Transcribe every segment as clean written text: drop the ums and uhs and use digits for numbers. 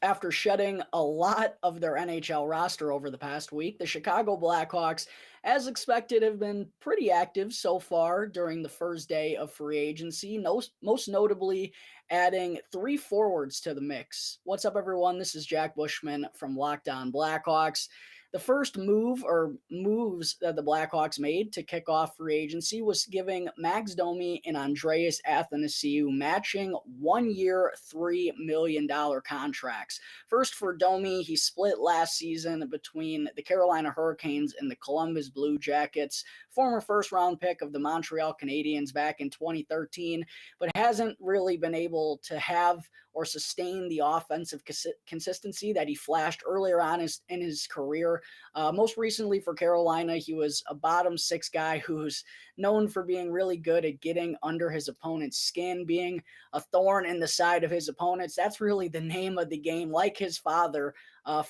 After shedding a lot of their NHL roster over the past week, the Chicago Blackhawks, as expected, have been pretty active so far during the first day of free agency, most notably adding 3 forwards to the mix. What's up, everyone? This is Jack Bushman from Locked On Blackhawks. The first move or moves that the Blackhawks made to kick off free agency was giving Max Domi and Andreas Athanasiou matching 1 year, $3 million contracts. First for Domi, he split last season between the Carolina Hurricanes and the Columbus Blue Jackets, former first round pick of the Montreal Canadiens back in 2013, but hasn't really been able to have or sustain the offensive consistency that he flashed earlier on in his career. Most recently for Carolina, he was a bottom 6 guy who's known for being really good at getting under his opponent's skin, being a thorn in the side of his opponents. That's really the name of the game, like his father,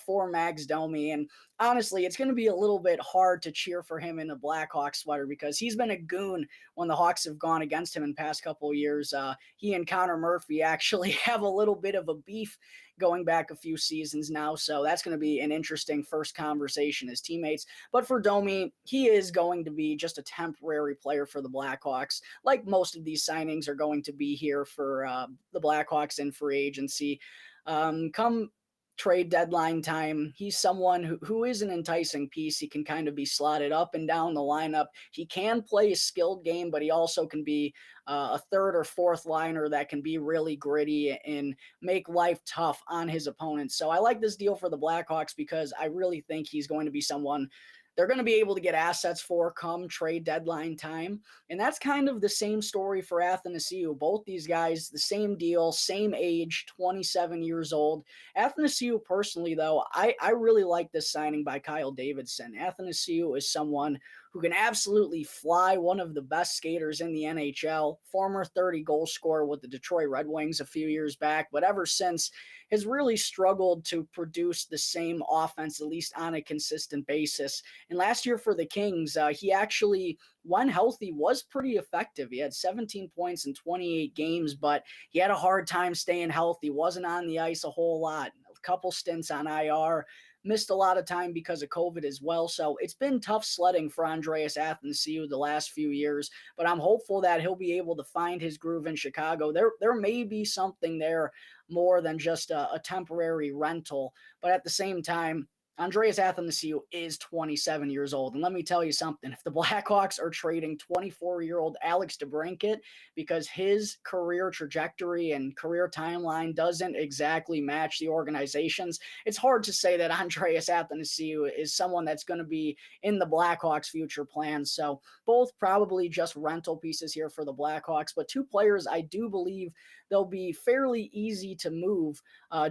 for Max Domi. And honestly, it's going to be a little bit hard to cheer for him in a Blackhawks sweater because he's been a goon when the Hawks have gone against him in the past couple of years. He and Connor Murphy actually have a little bit of a beef going back a few seasons now. So that's going to be an interesting first conversation as teammates. But for Domi, he is going to be just a temporary player for the Blackhawks, like most of these signings are going to be here for the Blackhawks in free agency. Come trade deadline time, he's someone who is an enticing piece. He can kind of be slotted up and down the lineup. He can play a skilled game, but he also can be a third or fourth liner that can be really gritty and make life tough on his opponents. So I like this deal for the Blackhawks because I really think he's going to be someone they're going to be able to get assets for come trade deadline time. And that's kind of the same story for Athanasiou. Both these guys, the same deal, same age, 27 years old. Athanasiou, personally, though, I really like this signing by Kyle Davidson. Athanasiou is someone who can absolutely fly, one of the best skaters in the NHL, former 30-goal scorer with the Detroit Red Wings a few years back, but ever since has really struggled to produce the same offense, at least on a consistent basis. And last year for the Kings, he actually, when healthy, was pretty effective. He had 17 points in 28 games, but he had a hard time staying healthy, wasn't on the ice a whole lot, a couple stints on IR, missed a lot of time because of COVID as well. So it's been tough sledding for Andreas Athanasiou the last few years, but I'm hopeful that he'll be able to find his groove in Chicago. There may be something there more than just a temporary rental, but at the same time, Andreas Athanasiou is 27 years old. And let me tell you something. If the Blackhawks are trading 24-year-old Alex DeBrincat because his career trajectory and career timeline doesn't exactly match the organization's, it's hard to say that Andreas Athanasiou is someone that's going to be in the Blackhawks' future plans. So both probably just rental pieces here for the Blackhawks, but 2 players I do believe they'll be fairly easy to move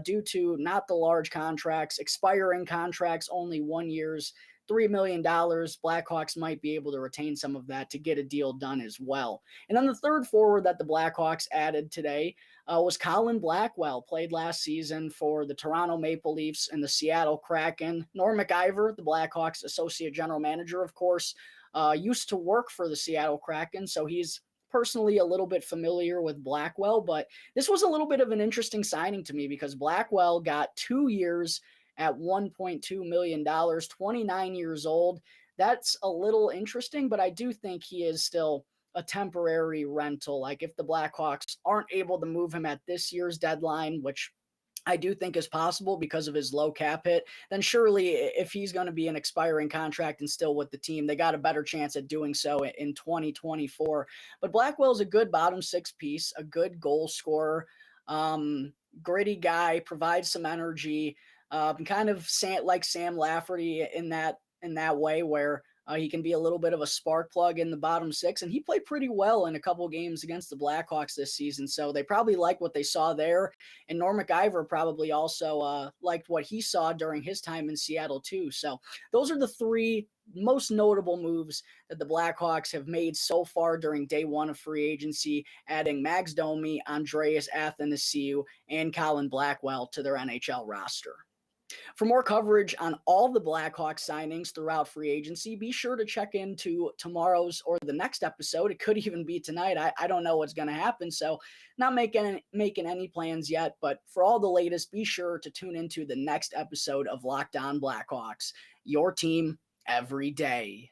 due to not the large contracts, expiring contracts, only 1 year's, $3 million. Blackhawks might be able to retain some of that to get a deal done as well. And then the third forward that the Blackhawks added today was Colin Blackwell, played last season for the Toronto Maple Leafs and the Seattle Kraken. Norm MacIver, the Blackhawks associate general manager, of course, used to work for the Seattle Kraken, so he's personally a little bit familiar with Blackwell, but this was a little bit of an interesting signing to me because Blackwell got 2 years at $1.2 million, 29 years old. That's a little interesting, but I do think he is still a temporary rental. Like if the Blackhawks aren't able to move him at this year's deadline, which I do think is possible because of his low cap hit, then surely if he's going to be an expiring contract and still with the team, they got a better chance at doing so in 2024. But Blackwell's a good bottom 6 piece, a good goal scorer, gritty guy, provides some energy, kind of like Sam Lafferty in that way where he can be a little bit of a spark plug in the bottom 6, and he played pretty well in a couple games against the Blackhawks this season. So they probably like what they saw there, and Norm MacIver probably also liked what he saw during his time in Seattle too. So those are the 3 most notable moves that the Blackhawks have made so far during day 1 of free agency, adding Max Domi, Andreas Athanasiou, and Colin Blackwell to their NHL roster. For more coverage on all the Blackhawks signings throughout free agency, be sure to check into tomorrow's or the next episode. It could even be tonight. I don't know what's going to happen, so not making any plans yet. But for all the latest, be sure to tune into the next episode of Locked On Blackhawks, your team every day.